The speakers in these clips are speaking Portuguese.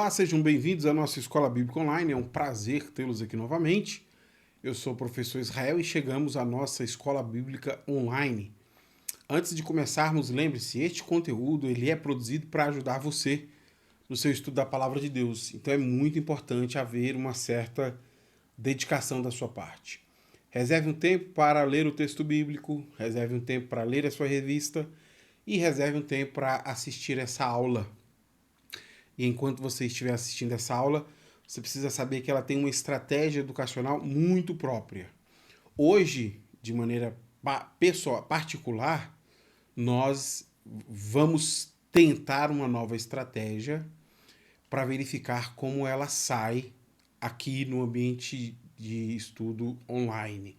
Olá, sejam bem-vindos à nossa Escola Bíblica Online. É um prazer tê-los aqui novamente. Eu sou o professor Israel e chegamos à nossa Escola Bíblica Online. Antes de começarmos, lembre-se, este conteúdo ele é produzido para ajudar você no seu estudo da Palavra de Deus. Então é muito importante haver uma certa dedicação da sua parte. Reserve um tempo para ler o texto bíblico, reserve um tempo para ler a sua revista e reserve um tempo para assistir essa aula. E enquanto você estiver assistindo essa aula, você precisa saber que ela tem uma estratégia educacional muito própria. Hoje, de maneira pessoal, particular, nós vamos tentar uma nova estratégia para verificar como ela sai aqui no ambiente de estudo online.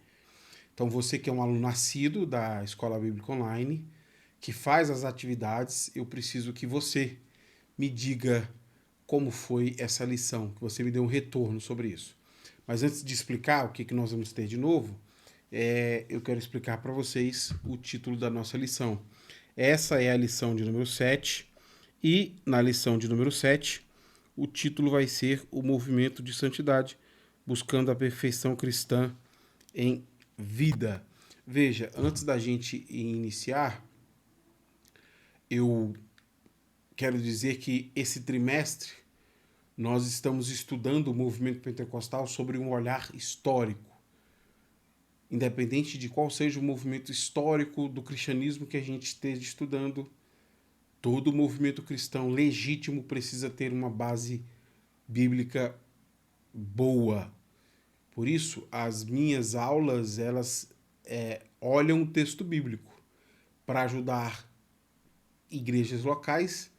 Então, você que é um aluno assíduo da Escola Bíblica Online, que faz as atividades, eu preciso que você me diga como foi essa lição, que você me dê um retorno sobre isso. Mas antes de explicar o que nós vamos ter de novo, eu quero explicar para vocês o título da nossa lição. Essa é a lição de número 7, e na lição de número 7, o título vai ser O Movimento de Santidade, buscando a perfeição cristã em vida. Veja, antes da gente iniciar, eu quero dizer que esse trimestre nós estamos estudando o movimento pentecostal sobre um olhar histórico. Independente de qual seja o movimento histórico do cristianismo que a gente esteja estudando, todo movimento cristão legítimo precisa ter uma base bíblica boa. Por isso, as minhas aulas, elas olham o texto bíblico para ajudar igrejas locais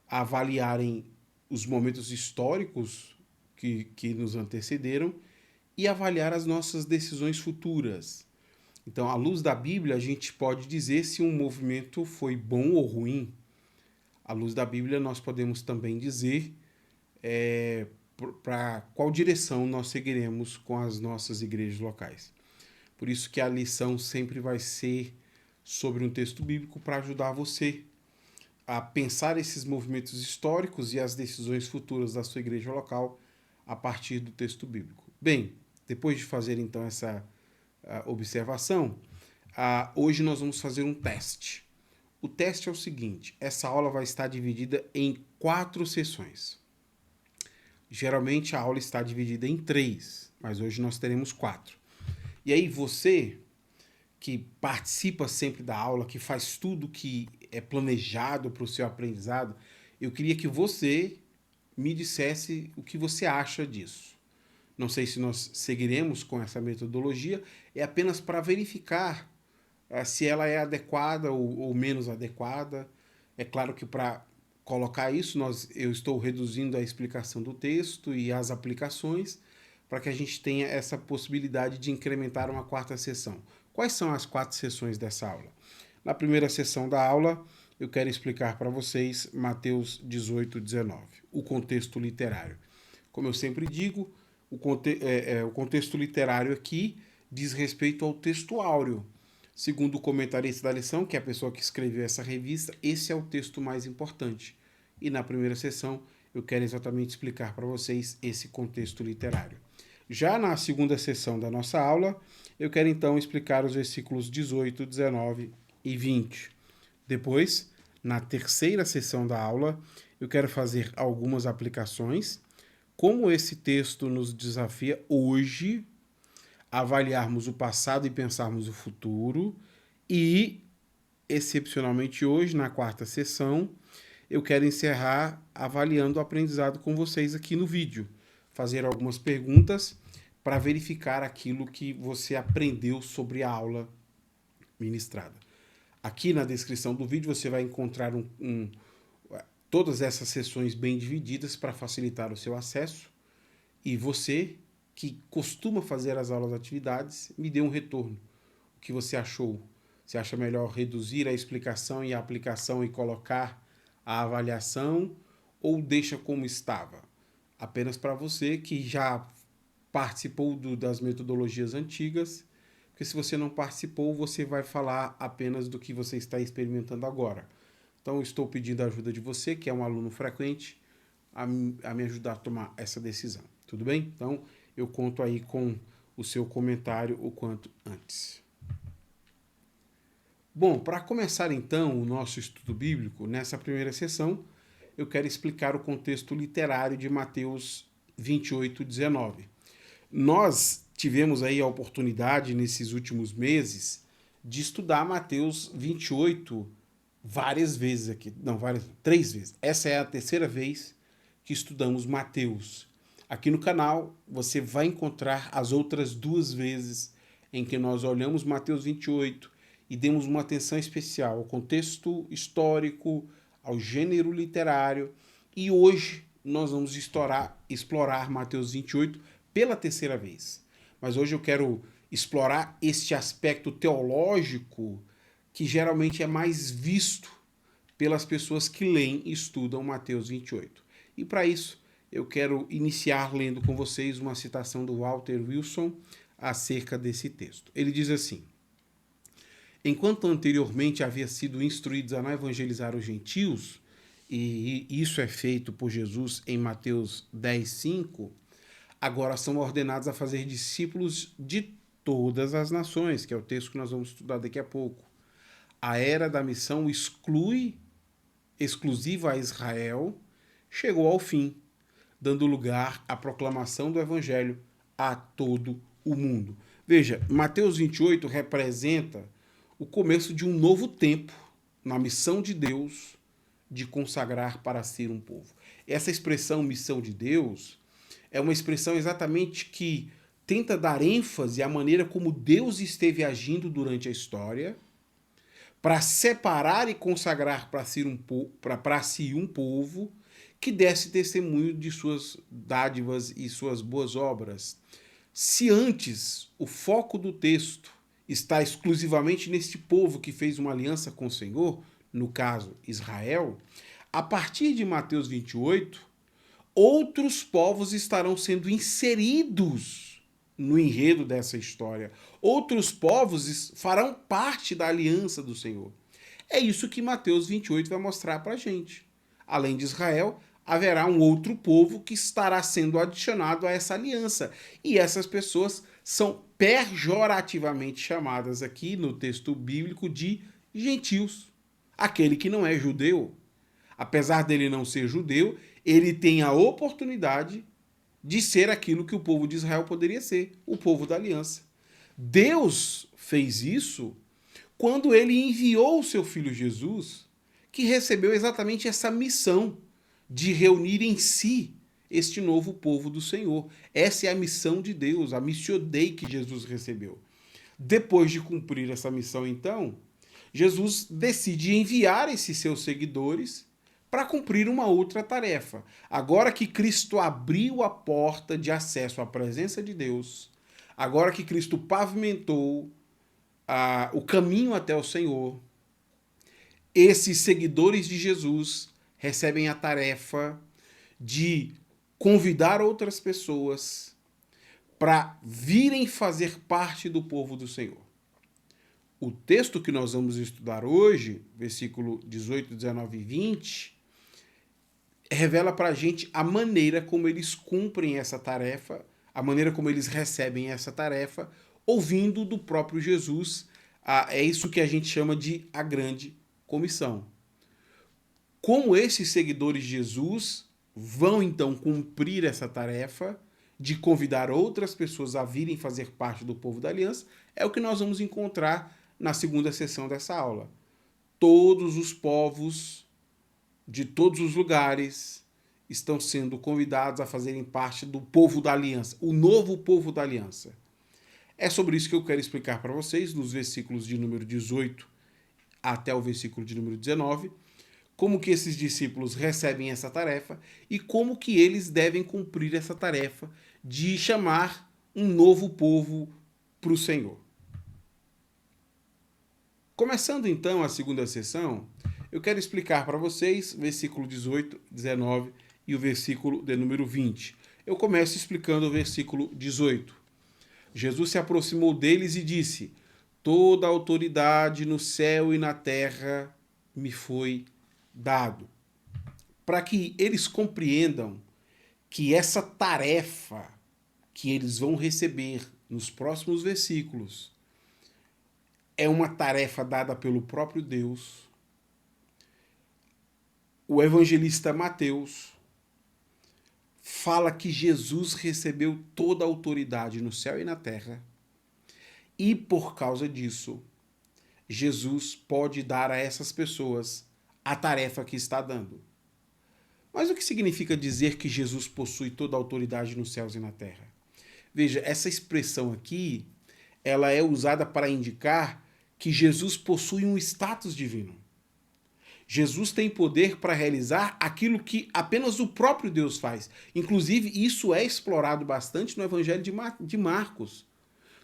a avaliarem os momentos históricos que nos antecederam e avaliar as nossas decisões futuras. Então, à luz da Bíblia, a gente pode dizer se um movimento foi bom ou ruim. À luz da Bíblia, nós podemos também dizer para qual direção nós seguiremos com as nossas igrejas locais. Por isso que a lição sempre vai ser sobre um texto bíblico para ajudar você a pensar esses movimentos históricos e as decisões futuras da sua igreja local a partir do texto bíblico. Bem, depois de fazer então essa observação, hoje nós vamos fazer um teste. O teste é o seguinte: essa aula vai estar dividida em 4 sessões. Geralmente a aula está dividida em 3, mas hoje nós teremos 4. E aí você que participa sempre da aula, que faz tudo que é planejado para o seu aprendizado, eu queria que você me dissesse o que você acha disso. Não sei se nós seguiremos com essa metodologia, é apenas para verificar se ela é adequada ou menos adequada. É claro que para colocar isso, eu estou reduzindo a explicação do texto e as aplicações para que a gente tenha essa possibilidade de incrementar uma 4ª sessão. Quais são as 4 sessões dessa aula? Na primeira sessão da aula, eu quero explicar para vocês Mateus 18, 19, o contexto literário. Como eu sempre digo, o contexto literário aqui diz respeito ao texto áureo. Segundo o comentarista da lição, que é a pessoa que escreveu essa revista, esse é o texto mais importante. E na primeira sessão, eu quero exatamente explicar para vocês esse contexto literário. Já na segunda sessão da nossa aula, eu quero então explicar os versículos 18, 19 e 20. Depois, na terceira sessão da aula, eu quero fazer algumas aplicações, como esse texto nos desafia hoje a avaliarmos o passado e pensarmos o futuro, e, excepcionalmente hoje, na 4ª sessão, eu quero encerrar avaliando o aprendizado com vocês aqui no vídeo, fazer algumas perguntas para verificar aquilo que você aprendeu sobre a aula ministrada. Aqui na descrição do vídeo você vai encontrar todas essas sessões bem divididas para facilitar o seu acesso, e você que costuma fazer as aulas atividades, me dê um retorno. O que você achou? Você acha melhor reduzir a explicação e a aplicação e colocar a avaliação, ou deixa como estava? Apenas para você que já participou das metodologias antigas, porque se você não participou, você vai falar apenas do que você está experimentando agora. Então, eu estou pedindo a ajuda de você, que é um aluno frequente, a me ajudar a tomar essa decisão. Tudo bem? Então, eu conto aí com o seu comentário o quanto antes. Bom, para começar então o nosso estudo bíblico, nessa primeira sessão, eu quero explicar o contexto literário de Mateus 28, 19. Nós tivemos aí a oportunidade nesses últimos meses de estudar Mateus 28 várias vezes aqui. Não, três vezes. Essa é a terceira vez que estudamos Mateus. Aqui no canal você vai encontrar as outras duas vezes em que nós olhamos Mateus 28 e demos uma atenção especial ao contexto histórico, ao gênero literário. E hoje nós vamos explorar Mateus 28 pela terceira vez. Mas hoje eu quero explorar este aspecto teológico que geralmente é mais visto pelas pessoas que leem e estudam Mateus 28. E para isso, eu quero iniciar lendo com vocês uma citação do Walter Wilson acerca desse texto. Ele diz assim: enquanto anteriormente havia sido instruídos a não evangelizar os gentios, e isso é feito por Jesus em Mateus 10:5, agora são ordenados a fazer discípulos de todas as nações, que é o texto que nós vamos estudar daqui a pouco. A era da missão exclusiva a Israel chegou ao fim, dando lugar à proclamação do evangelho a todo o mundo. Veja, Mateus 28 representa o começo de um novo tempo na missão de Deus de consagrar para ser um povo. Essa expressão missão de Deus é uma expressão exatamente que tenta dar ênfase à maneira como Deus esteve agindo durante a história para separar e consagrar para si um povo que desse testemunho de suas dádivas e suas boas obras. Se antes o foco do texto está exclusivamente neste povo que fez uma aliança com o Senhor, no caso Israel, a partir de Mateus 28, outros povos estarão sendo inseridos no enredo dessa história. Outros povos farão parte da aliança do Senhor. É isso que Mateus 28 vai mostrar para a gente. Além de Israel, haverá um outro povo que estará sendo adicionado a essa aliança. E essas pessoas são pejorativamente chamadas aqui no texto bíblico de gentios. Aquele que não é judeu. Apesar dele não ser judeu, ele tem a oportunidade de ser aquilo que o povo de Israel poderia ser, o povo da aliança. Deus fez isso quando ele enviou o seu filho Jesus, que recebeu exatamente essa missão de reunir em si este novo povo do Senhor. Essa é a missão de Deus, a missio Dei que Jesus recebeu. Depois de cumprir essa missão, então, Jesus decide enviar esses seus seguidores para cumprir uma outra tarefa. Agora que Cristo abriu a porta de acesso à presença de Deus, agora que Cristo pavimentou o caminho até o Senhor, esses seguidores de Jesus recebem a tarefa de convidar outras pessoas para virem fazer parte do povo do Senhor. O texto que nós vamos estudar hoje, versículo 18, 19 e 20, revela para a gente a maneira como eles cumprem essa tarefa, a maneira como eles recebem essa tarefa, ouvindo do próprio Jesus. É isso que a gente chama de a grande comissão. Como esses seguidores de Jesus vão então cumprir essa tarefa de convidar outras pessoas a virem fazer parte do povo da aliança, é o que nós vamos encontrar na segunda sessão dessa aula. Todos os povos de todos os lugares estão sendo convidados a fazerem parte do povo da aliança, o novo povo da aliança. É sobre isso que eu quero explicar para vocês, nos versículos de número 18 até o versículo de número 19, como que esses discípulos recebem essa tarefa e como que eles devem cumprir essa tarefa de chamar um novo povo para o Senhor. Começando então a segunda sessão, eu quero explicar para vocês versículo 18, 19 e o versículo de número 20. Eu começo explicando o versículo 18. Jesus se aproximou deles e disse: toda a autoridade no céu e na terra me foi dado. para que eles compreendam que essa tarefa que eles vão receber nos próximos versículos é uma tarefa dada pelo próprio Deus. O evangelista Mateus fala que Jesus recebeu toda a autoridade no céu e na terra, e por causa disso, Jesus pode dar a essas pessoas a tarefa que está dando. Mas o que significa dizer que Jesus possui toda a autoridade nos céus e na terra? Veja, essa expressão aqui, ela é usada para indicar que Jesus possui um status divino. Jesus tem poder para realizar aquilo que apenas o próprio Deus faz. Inclusive, isso é explorado bastante no Evangelho de Marcos.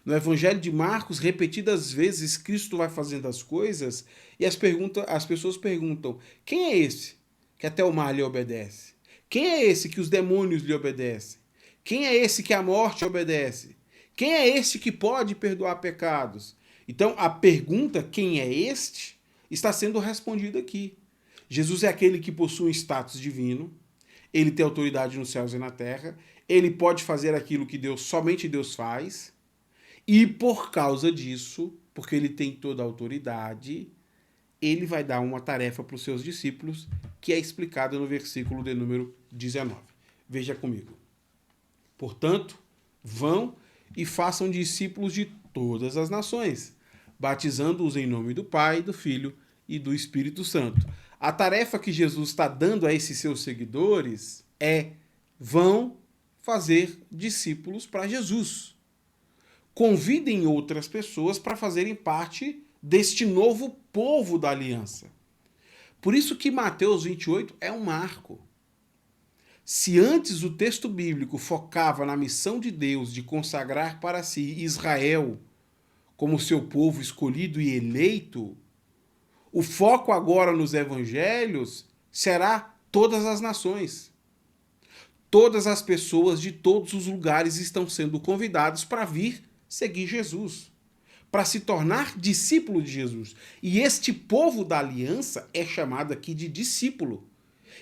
No Evangelho de Marcos, repetidas vezes, Cristo vai fazendo as coisas e as pessoas perguntam: quem é esse que até o mar lhe obedece? Quem é esse que os demônios lhe obedecem? Quem é esse que a morte obedece? Quem é esse que pode perdoar pecados? Então, a pergunta, quem é este, está sendo respondida aqui. Jesus é aquele que possui um status divino, ele tem autoridade nos céus e na terra, ele pode fazer aquilo que somente Deus faz, e por causa disso, porque ele tem toda a autoridade, ele vai dar uma tarefa para os seus discípulos, que é explicada no versículo de número 19. Veja comigo. Portanto, vão e façam discípulos de todas as nações, batizando-os em nome do Pai, do Filho e do Espírito Santo. A tarefa que Jesus está dando a esses seus seguidores é: vão fazer discípulos para Jesus. Convidem outras pessoas para fazerem parte deste novo povo da aliança. Por isso que Mateus 28 é um marco. Se antes o texto bíblico focava na missão de Deus de consagrar para si Israel como seu povo escolhido e eleito, o foco agora nos evangelhos será todas as nações. Todas as pessoas de todos os lugares estão sendo convidados para vir seguir Jesus, para se tornar discípulo de Jesus. E este povo da aliança é chamado aqui de discípulo.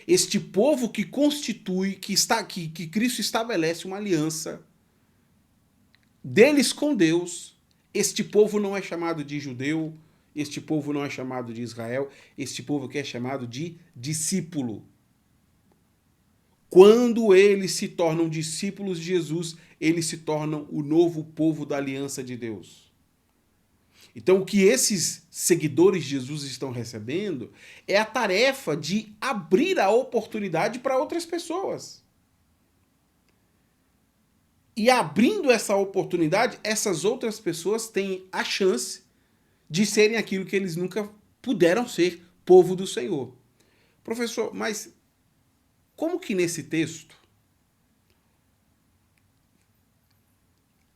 Este povo que constitui, que Cristo estabelece uma aliança deles com Deus. Este povo não é chamado de judeu, este povo não é chamado de Israel, este povo aqui é chamado de discípulo. Quando eles se tornam discípulos de Jesus, eles se tornam o novo povo da aliança de Deus. Então, o que esses seguidores de Jesus estão recebendo é a tarefa de abrir a oportunidade para outras pessoas. E abrindo essa oportunidade, essas outras pessoas têm a chance de serem aquilo que eles nunca puderam ser, povo do Senhor. Professor, mas como que nesse texto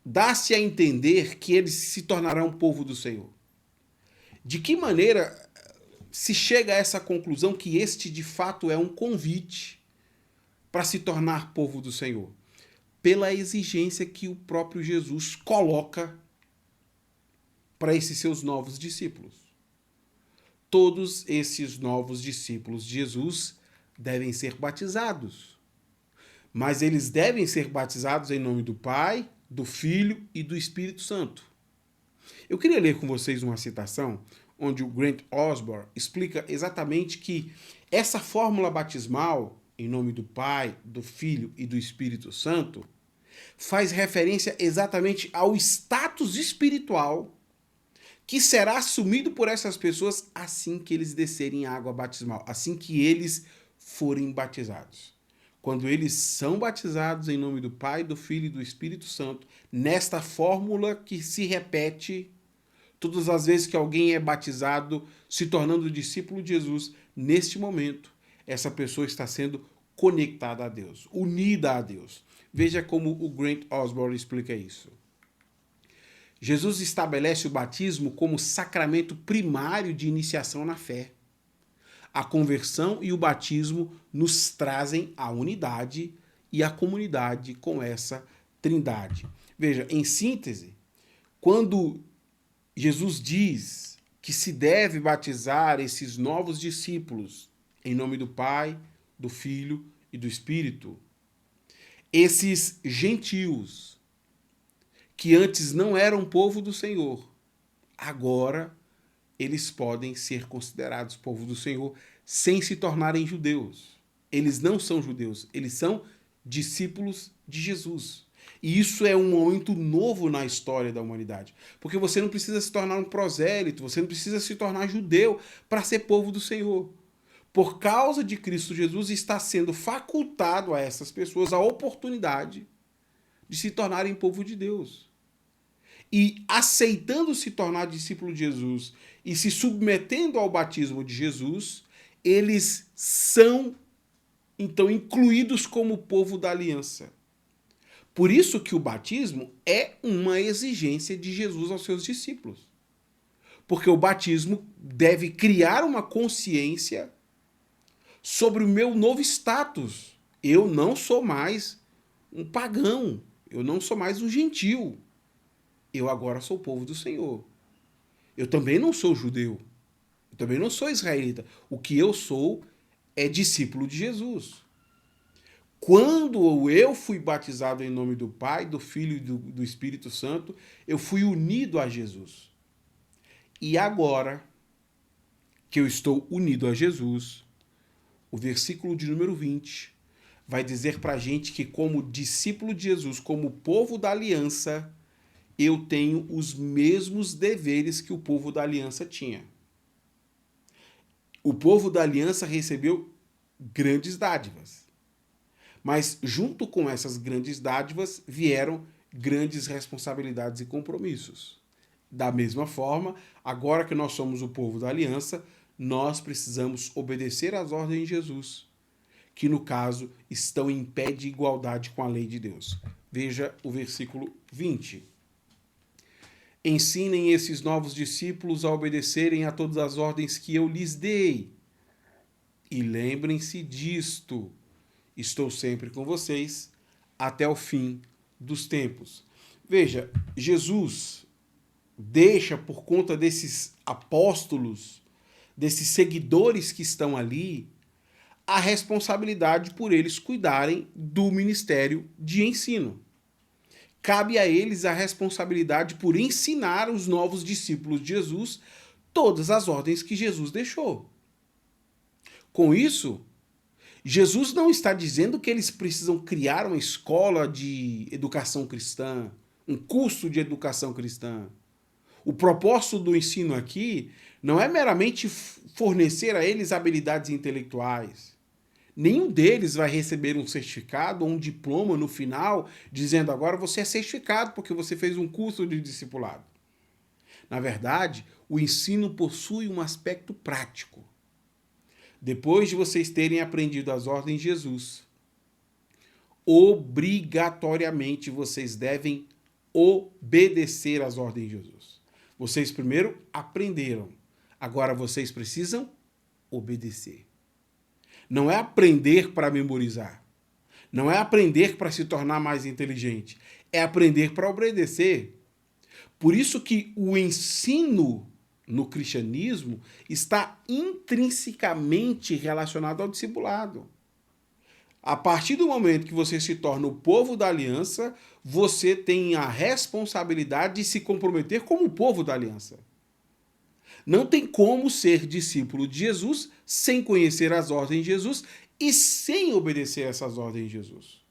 dá-se a entender que eles se tornarão povo do Senhor? De que maneira se chega a essa conclusão que este de fato é um convite para se tornar povo do Senhor? Pela exigência que o próprio Jesus coloca para esses seus novos discípulos. Todos esses novos discípulos de Jesus devem ser batizados. Mas eles devem ser batizados em nome do Pai, do Filho e do Espírito Santo. Eu queria ler com vocês uma citação onde o Grant Osborne explica exatamente que essa fórmula batismal, em nome do Pai, do Filho e do Espírito Santo, faz referência exatamente ao status espiritual que será assumido por essas pessoas assim que eles descerem em água batismal, assim que eles forem batizados. Quando eles são batizados em nome do Pai, do Filho e do Espírito Santo, nesta fórmula que se repete todas as vezes que alguém é batizado, se tornando discípulo de Jesus, neste momento, essa pessoa está sendo conectada a Deus, unida a Deus. Veja como o Grant Osborne explica isso. Jesus estabelece o batismo como sacramento primário de iniciação na fé. A conversão e o batismo nos trazem a unidade e a comunidade com essa trindade. Veja, em síntese, quando Jesus diz que se deve batizar esses novos discípulos em nome do Pai, do Filho e do Espírito. Esses gentios, que antes não eram povo do Senhor, agora eles podem ser considerados povo do Senhor sem se tornarem judeus. Eles não são judeus, eles são discípulos de Jesus. E isso é um momento novo na história da humanidade. Porque você não precisa se tornar um prosélito, você não precisa se tornar judeu para ser povo do Senhor. Por causa de Cristo Jesus, está sendo facultado a essas pessoas a oportunidade de se tornarem povo de Deus. E aceitando se tornar discípulo de Jesus e se submetendo ao batismo de Jesus, eles são, então, incluídos como povo da aliança. Por isso que o batismo é uma exigência de Jesus aos seus discípulos. Porque o batismo deve criar uma consciência sobre o meu novo status. Eu não sou mais um pagão, eu não sou mais um gentil. Eu agora sou povo do Senhor. Eu também não sou judeu, eu também não sou israelita. O que eu sou é discípulo de Jesus. Quando eu fui batizado em nome do Pai, do Filho e do Espírito Santo, eu fui unido a Jesus. E agora que eu estou unido a Jesus, o versículo de número 20 vai dizer para a gente que, como discípulo de Jesus, como povo da aliança, eu tenho os mesmos deveres que o povo da aliança tinha. O povo da aliança recebeu grandes dádivas. Mas junto com essas grandes dádivas vieram grandes responsabilidades e compromissos. Da mesma forma, agora que nós somos o povo da aliança, nós precisamos obedecer às ordens de Jesus, que no caso estão em pé de igualdade com a lei de Deus. Veja o versículo 20. Ensinem esses novos discípulos a obedecerem a todas as ordens que eu lhes dei. E lembrem-se disto: estou sempre com vocês até o fim dos tempos. Veja, Jesus deixa, por conta desses apóstolos, desses seguidores que estão ali, a responsabilidade por eles cuidarem do ministério de ensino. Cabe a eles a responsabilidade por ensinar os novos discípulos de Jesus todas as ordens que Jesus deixou. Com isso, Jesus não está dizendo que eles precisam criar uma escola de educação cristã, um curso de educação cristã. O propósito do ensino aqui não é meramente fornecer a eles habilidades intelectuais. Nenhum deles vai receber um certificado ou um diploma no final dizendo: agora você é certificado porque você fez um curso de discipulado. Na verdade, o ensino possui um aspecto prático. Depois de vocês terem aprendido as ordens de Jesus, obrigatoriamente vocês devem obedecer às ordens de Jesus. Vocês primeiro aprenderam, agora vocês precisam obedecer. Não é aprender para memorizar, não é aprender para se tornar mais inteligente, é aprender para obedecer. Por isso que o ensino no cristianismo está intrinsecamente relacionado ao discipulado. A partir do momento que você se torna o povo da aliança, você tem a responsabilidade de se comprometer como o povo da aliança. Não tem como ser discípulo de Jesus sem conhecer as ordens de Jesus e sem obedecer essas ordens de Jesus.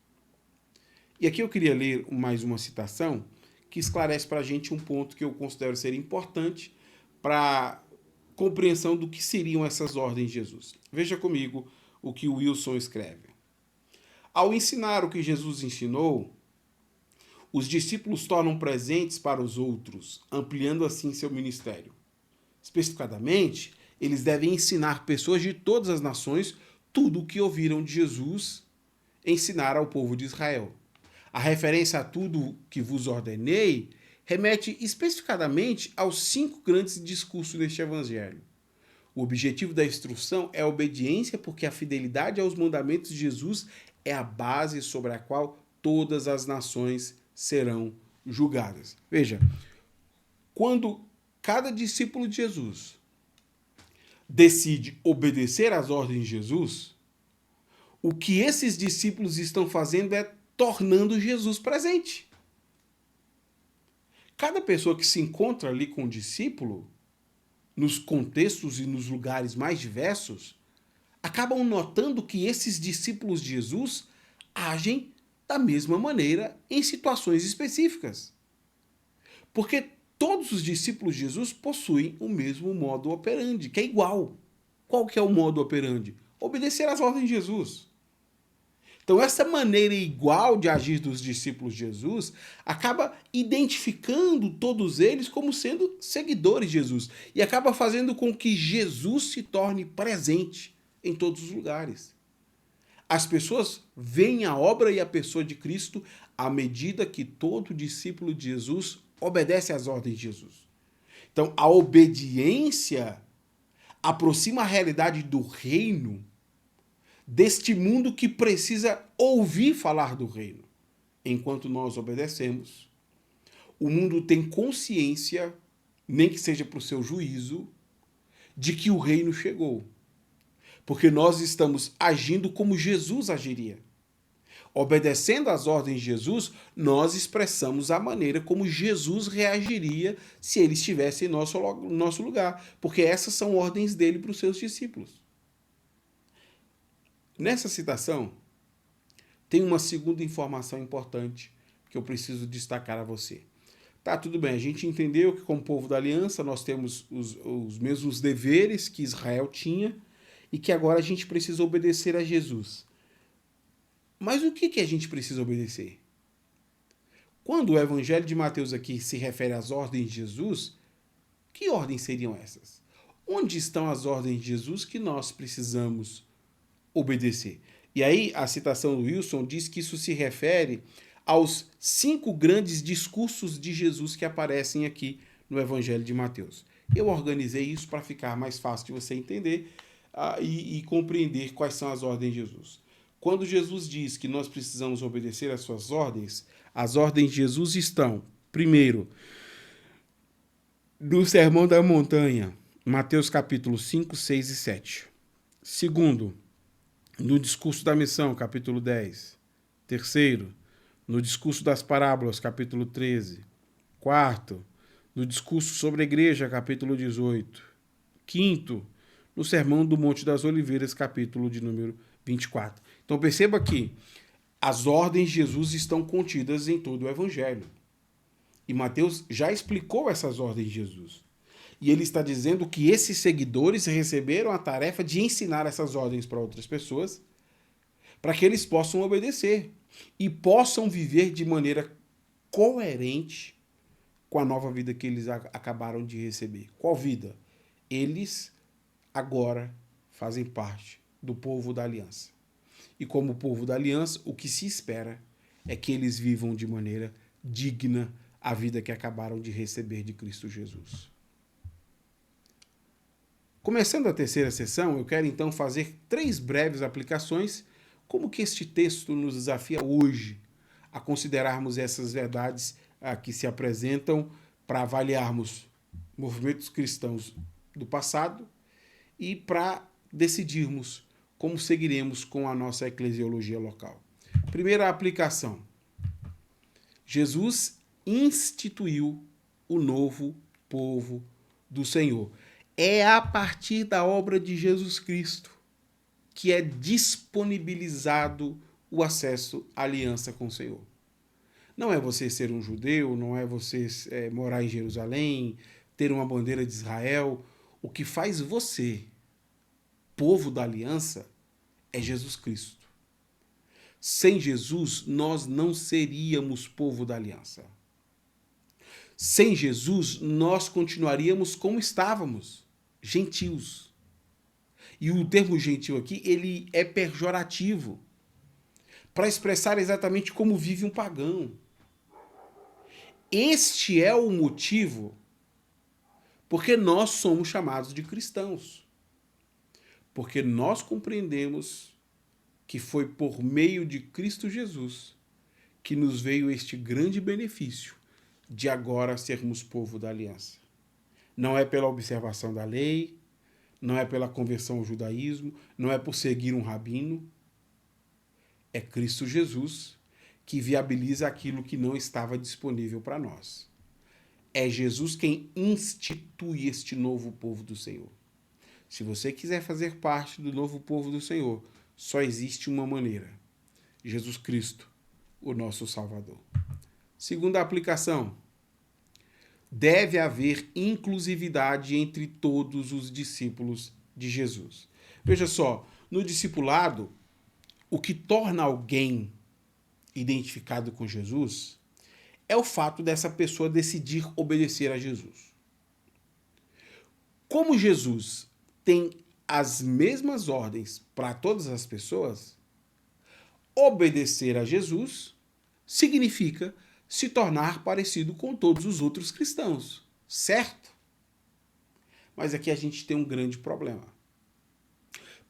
E aqui eu queria ler mais uma citação que esclarece para a gente um ponto que eu considero ser importante para a compreensão do que seriam essas ordens de Jesus. Veja comigo o que o Wilson escreve. Ao ensinar o que Jesus ensinou, os discípulos tornam presentes para os outros, ampliando assim seu ministério. Especificadamente, eles devem ensinar pessoas de todas as nações tudo o que ouviram de Jesus ensinar ao povo de Israel. A referência a tudo que vos ordenei remete especificadamente aos 5 grandes discursos deste evangelho. O objetivo da instrução é a obediência, porque a fidelidade aos mandamentos de Jesus é a base sobre a qual todas as nações serão julgadas. Veja, quando cada discípulo de Jesus decide obedecer às ordens de Jesus, O que esses discípulos estão fazendo é tornando Jesus presente. Cada pessoa que se encontra ali com o discípulo, nos contextos e nos lugares mais diversos, acabam notando que esses discípulos de Jesus agem da mesma maneira em situações específicas. Porque todos os discípulos de Jesus possuem o mesmo modo operandi, que é igual. Qual que é o modo operandi? Obedecer às ordens de Jesus. Então, essa maneira igual de agir dos discípulos de Jesus acaba identificando todos eles como sendo seguidores de Jesus e acaba fazendo com que Jesus se torne presente em todos os lugares. As pessoas veem a obra e a pessoa de Cristo à medida que todo discípulo de Jesus obedece às ordens de Jesus. Então, a obediência aproxima a realidade do reino deste mundo que precisa ouvir falar do reino. Enquanto nós obedecemos, o mundo tem consciência, nem que seja para o seu juízo, de que o reino chegou. Porque nós estamos agindo como Jesus agiria. Obedecendo às ordens de Jesus, nós expressamos a maneira como Jesus reagiria se ele estivesse em nosso lugar. Porque essas são ordens dele para os seus discípulos. Nessa citação, tem uma segunda informação importante que eu preciso destacar a você. Tá, tudo bem, a gente entendeu que como povo da aliança nós temos os mesmos deveres que Israel tinha e que agora a gente precisa obedecer a Jesus. Mas o que a gente precisa obedecer? Quando o Evangelho de Mateus aqui se refere às ordens de Jesus, que ordens seriam essas? Onde estão as ordens de Jesus que nós precisamos obedecer? E aí a citação do Wilson diz que isso se refere aos 5 grandes discursos de Jesus que aparecem aqui no Evangelho de Mateus. Eu organizei isso para ficar mais fácil de você entender e compreender quais são as ordens de Jesus. Quando Jesus diz que nós precisamos obedecer às suas ordens, as ordens de Jesus estão, primeiro, no Sermão da Montanha, Mateus capítulo 5, 6 e 7. Segundo, no discurso da missão, capítulo 10. Terceiro, no discurso das parábolas, capítulo 13. Quarto, no discurso sobre a igreja, capítulo 18. Quinto, no sermão do Monte das Oliveiras, capítulo de número 24. Então perceba que as ordens de Jesus estão contidas em todo o Evangelho. E Mateus já explicou essas ordens de Jesus. E ele está dizendo que esses seguidores receberam a tarefa de ensinar essas ordens para outras pessoas, para que eles possam obedecer e possam viver de maneira coerente com a nova vida que eles acabaram de receber. Qual vida? Eles agora fazem parte do povo da aliança. E como povo da aliança, o que se espera é que eles vivam de maneira digna a vida que acabaram de receber de Cristo Jesus. Começando a terceira sessão, eu quero então fazer 3 breves aplicações, como que este texto nos desafia hoje a considerarmos essas verdades que se apresentam para avaliarmos movimentos cristãos do passado e para decidirmos como seguiremos com a nossa eclesiologia local. Primeira aplicação. Jesus instituiu o novo povo do Senhor. É a partir da obra de Jesus Cristo que é disponibilizado o acesso à aliança com o Senhor. Não é você ser um judeu, não é você morar em Jerusalém, ter uma bandeira de Israel. O que faz você povo da aliança é Jesus Cristo. Sem Jesus, nós não seríamos povo da aliança. Sem Jesus, nós continuaríamos como estávamos, gentios. E o termo gentil aqui, ele é pejorativo, para expressar exatamente como vive um pagão. Este é o motivo porque nós somos chamados de cristãos. Porque nós compreendemos que foi por meio de Cristo Jesus que nos veio este grande benefício de agora sermos povo da aliança. Não é pela observação da lei, não é pela conversão ao judaísmo, não é por seguir um rabino, É Cristo Jesus que viabiliza aquilo que não estava disponível para nós. É Jesus quem institui este novo povo do Senhor. Se você quiser fazer parte do novo povo do Senhor, só existe uma maneira: Jesus Cristo, o nosso Salvador. Segunda aplicação: deve haver inclusividade entre todos os discípulos de Jesus. Veja só, no discipulado, o que torna alguém identificado com Jesus é o fato dessa pessoa decidir obedecer a Jesus. Como Jesus tem as mesmas ordens para todas as pessoas, obedecer a Jesus significa se tornar parecido com todos os outros cristãos, certo? Mas aqui a gente tem um grande problema.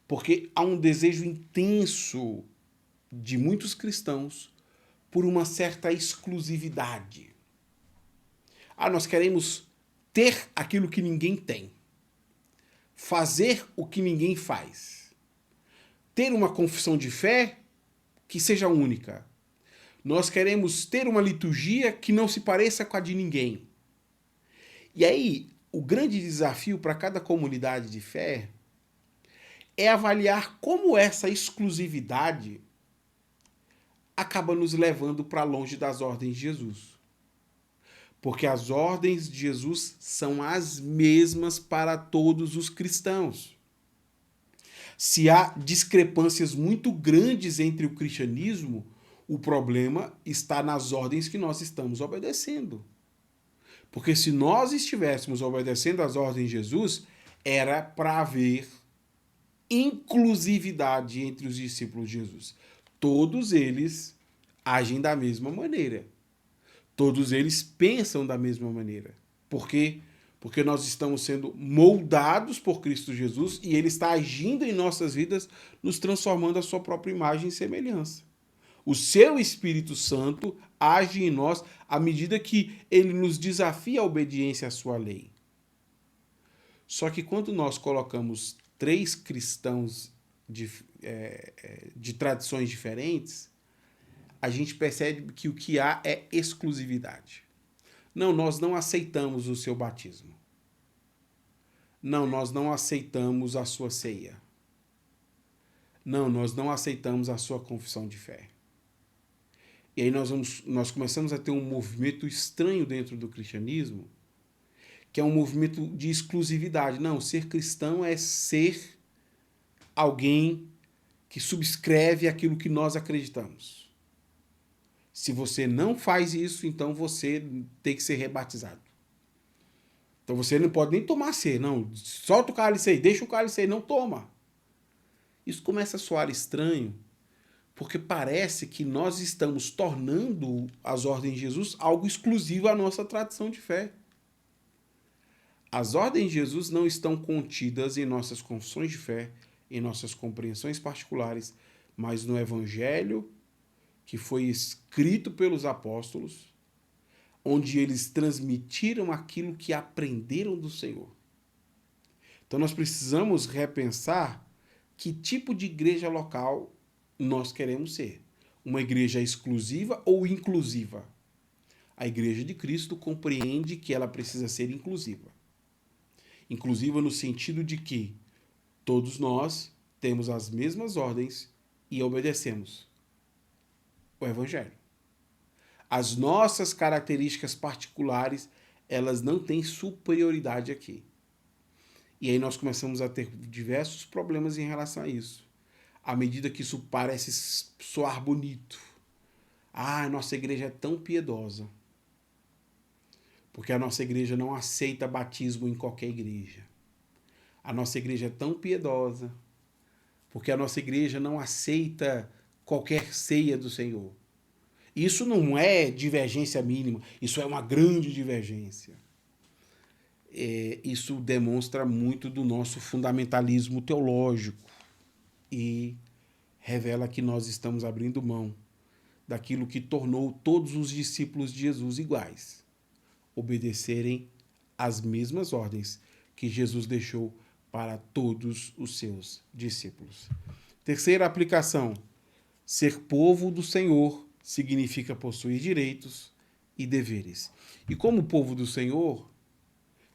Porque há um desejo intenso de muitos cristãos por uma certa exclusividade. Nós queremos ter aquilo que ninguém tem. Fazer o que ninguém faz. Ter uma confissão de fé que seja única. Nós queremos ter uma liturgia que não se pareça com a de ninguém. E aí, o grande desafio para cada comunidade de fé é avaliar como essa exclusividade acaba nos levando para longe das ordens de Jesus. Porque as ordens de Jesus são as mesmas para todos os cristãos. Se há discrepâncias muito grandes entre o cristianismo, o problema está nas ordens que nós estamos obedecendo. Porque se nós estivéssemos obedecendo às ordens de Jesus, era para haver inclusividade entre os discípulos de Jesus. Todos eles agem da mesma maneira. Todos eles pensam da mesma maneira. Por quê? Porque nós estamos sendo moldados por Cristo Jesus e Ele está agindo em nossas vidas, nos transformando à sua própria imagem e semelhança. O seu Espírito Santo age em nós à medida que Ele nos desafia a obediência à sua lei. Só que quando nós colocamos 3 cristãos de tradições diferentes, a gente percebe que o que há é exclusividade. Não, nós não aceitamos o seu batismo. Não, nós não aceitamos a sua ceia. Não, nós não aceitamos a sua confissão de fé. E aí nós começamos a ter um movimento estranho dentro do cristianismo, que é um movimento de exclusividade. Não, ser cristão é ser alguém que subscreve aquilo que nós acreditamos. Se você não faz isso, então você tem que ser rebatizado. Então você não pode nem tomar ceia, não. Solta o cálice aí, deixa o cálice aí, não toma. Isso começa a soar estranho, porque parece que nós estamos tornando as ordens de Jesus algo exclusivo à nossa tradição de fé. As ordens de Jesus não estão contidas em nossas confissões de fé, em nossas compreensões particulares, mas no Evangelho que foi escrito pelos apóstolos, onde eles transmitiram aquilo que aprenderam do Senhor. Então nós precisamos repensar que tipo de igreja local nós queremos ser. Uma igreja exclusiva ou inclusiva? A Igreja de Cristo compreende que ela precisa ser inclusiva. Inclusiva no sentido de que todos nós temos as mesmas ordens e obedecemos o Evangelho. As nossas características particulares, elas não têm superioridade aqui. E aí nós começamos a ter diversos problemas em relação a isso. À medida que isso parece soar bonito. A nossa igreja é tão piedosa. Porque a nossa igreja não aceita batismo em qualquer igreja. A nossa igreja é tão piedosa. Porque a nossa igreja não aceita qualquer ceia do Senhor. Isso não é divergência mínima, isso é uma grande divergência. Isso demonstra muito do nosso fundamentalismo teológico e revela que nós estamos abrindo mão daquilo que tornou todos os discípulos de Jesus iguais, obedecerem às mesmas ordens que Jesus deixou para todos os seus discípulos. Terceira aplicação: Ser povo do Senhor significa possuir direitos e deveres. E como povo do Senhor,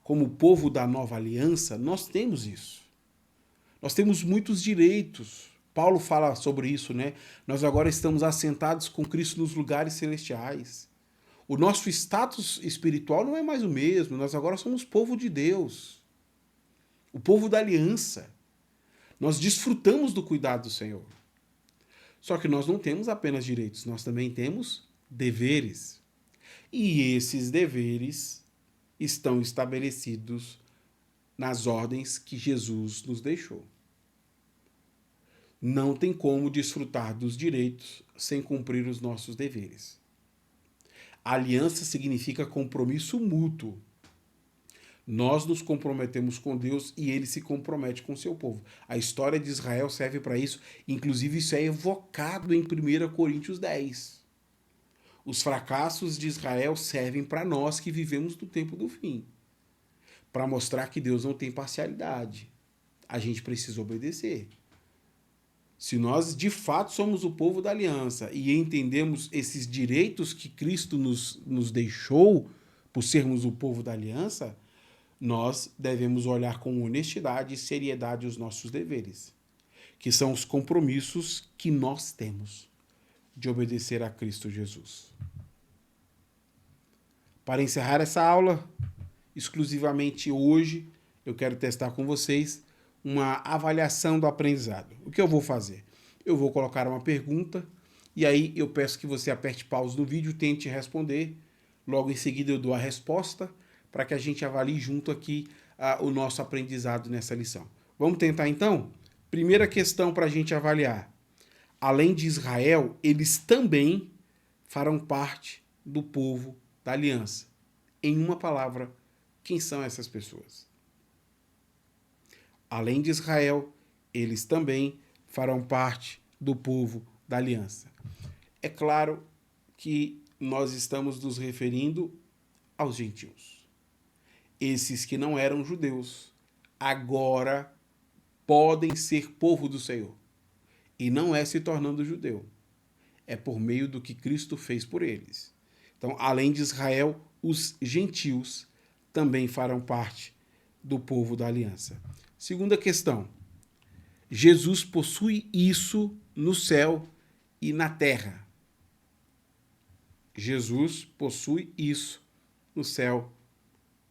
como povo da nova aliança, nós temos isso. Nós temos muitos direitos. Paulo fala sobre isso, né? Nós agora estamos assentados com Cristo nos lugares celestiais. O nosso status espiritual não é mais o mesmo. Nós agora somos povo de Deus. O povo da aliança. Nós desfrutamos do cuidado do Senhor. Só que nós não temos apenas direitos, nós também temos deveres. E esses deveres estão estabelecidos nas ordens que Jesus nos deixou. Não tem como desfrutar dos direitos sem cumprir os nossos deveres. Aliança significa compromisso mútuo. Nós nos comprometemos com Deus e ele se compromete com o seu povo. A história de Israel serve para isso. Inclusive, isso é evocado em 1 Coríntios 10. Os fracassos de Israel servem para nós que vivemos no tempo do fim. Para mostrar que Deus não tem parcialidade. A gente precisa obedecer. Se nós, de fato, somos o povo da aliança e entendemos esses direitos que Cristo nos deixou por sermos o povo da aliança, nós devemos olhar com honestidade e seriedade os nossos deveres, que são os compromissos que nós temos de obedecer a Cristo Jesus. Para encerrar essa aula, exclusivamente hoje, eu quero testar com vocês uma avaliação do aprendizado. O que eu vou fazer? Eu vou colocar uma pergunta e aí eu peço que você aperte pause no vídeo, tente responder. Logo em seguida eu dou a resposta para que a gente avalie junto aqui o nosso aprendizado nessa lição. Vamos tentar então? Primeira questão para a gente avaliar. Além de Israel, eles também farão parte do povo da aliança. Em uma palavra, quem são essas pessoas? Além de Israel, eles também farão parte do povo da aliança. É claro que nós estamos nos referindo aos gentios. Esses que não eram judeus, agora podem ser povo do Senhor. E não é se tornando judeu. É por meio do que Cristo fez por eles. Então, além de Israel, os gentios também farão parte do povo da aliança. Segunda questão. Jesus possui isso no céu e na terra. Jesus possui isso no céu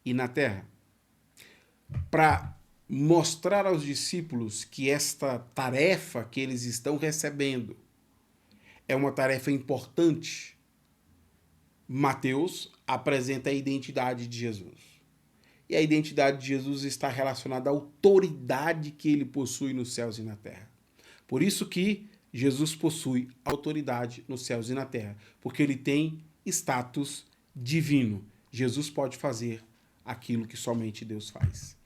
e na terra. Para mostrar aos discípulos que esta tarefa que eles estão recebendo é uma tarefa importante, Mateus apresenta a identidade de Jesus. E a identidade de Jesus está relacionada à autoridade que ele possui nos céus e na terra. Por isso que Jesus possui autoridade nos céus e na terra, porque ele tem status divino. Jesus pode fazer aquilo que somente Deus faz.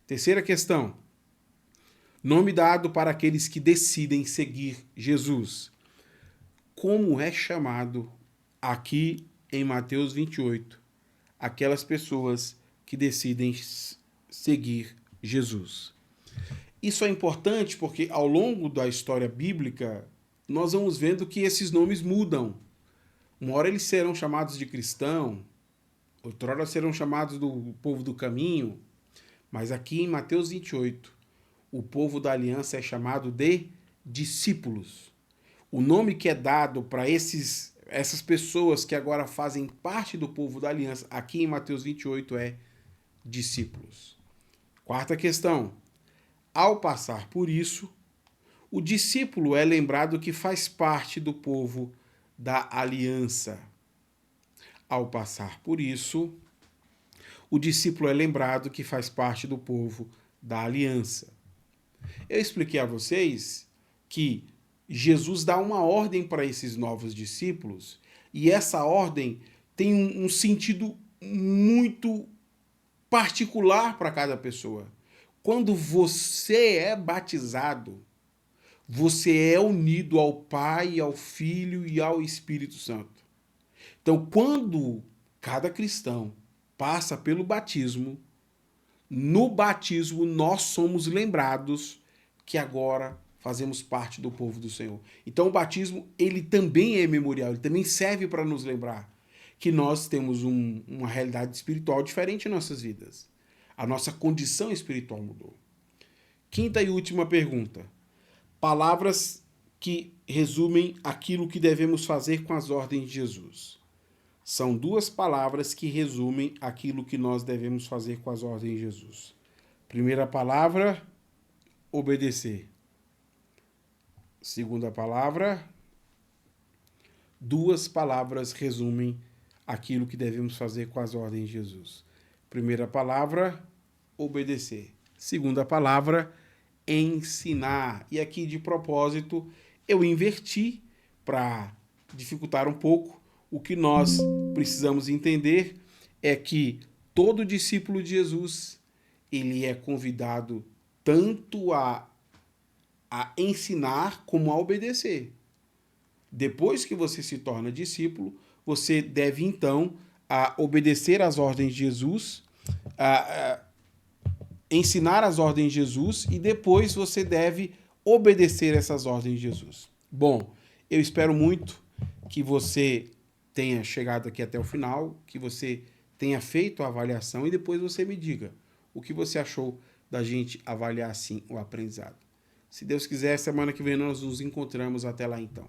Terceira questão. Nome dado para aqueles que decidem seguir Jesus. Como é chamado aqui em Mateus 28 aquelas pessoas que decidem seguir Jesus? Isso é importante porque ao longo da história bíblica nós vamos vendo que esses nomes mudam. Uma hora eles serão chamados de cristão, outrora serão chamados do povo do caminho, mas aqui em Mateus 28, o povo da aliança é chamado de discípulos. O nome que é dado para essas pessoas que agora fazem parte do povo da aliança, aqui em Mateus 28, é discípulos. Quarta questão. Ao passar por isso, o discípulo é lembrado que faz parte do povo da aliança. Ao passar por isso, o discípulo é lembrado que faz parte do povo da aliança. Eu expliquei a vocês que Jesus dá uma ordem para esses novos discípulos e essa ordem tem um sentido muito particular para cada pessoa. Quando você é batizado, você é unido ao Pai, ao Filho e ao Espírito Santo. Então, quando cada cristão passa pelo batismo, no batismo nós somos lembrados que agora fazemos parte do povo do Senhor. Então o batismo, ele também é memorial, ele também serve para nos lembrar que nós temos uma realidade espiritual diferente em nossas vidas. A nossa condição espiritual mudou. Quinta e última pergunta. Palavras que resumem aquilo que devemos fazer com as ordens de Jesus. São duas palavras que resumem aquilo que nós devemos fazer com as ordens de Jesus. Primeira palavra, obedecer. Segunda palavra, duas palavras resumem aquilo que devemos fazer com as ordens de Jesus. Primeira palavra, obedecer. Segunda palavra, ensinar. E aqui, de propósito, eu inverti para dificultar um pouco. O que nós precisamos entender é que todo discípulo de Jesus, ele é convidado tanto a ensinar como a obedecer. Depois que você se torna discípulo, você deve então obedecer às ordens de Jesus, ensinar as ordens de Jesus e depois você deve obedecer essas ordens de Jesus. Bom, eu espero muito que você tenha chegado aqui até o final, que você tenha feito a avaliação e depois você me diga o que você achou da gente avaliar assim o aprendizado. Se Deus quiser, semana que vem nós nos encontramos. Até lá então.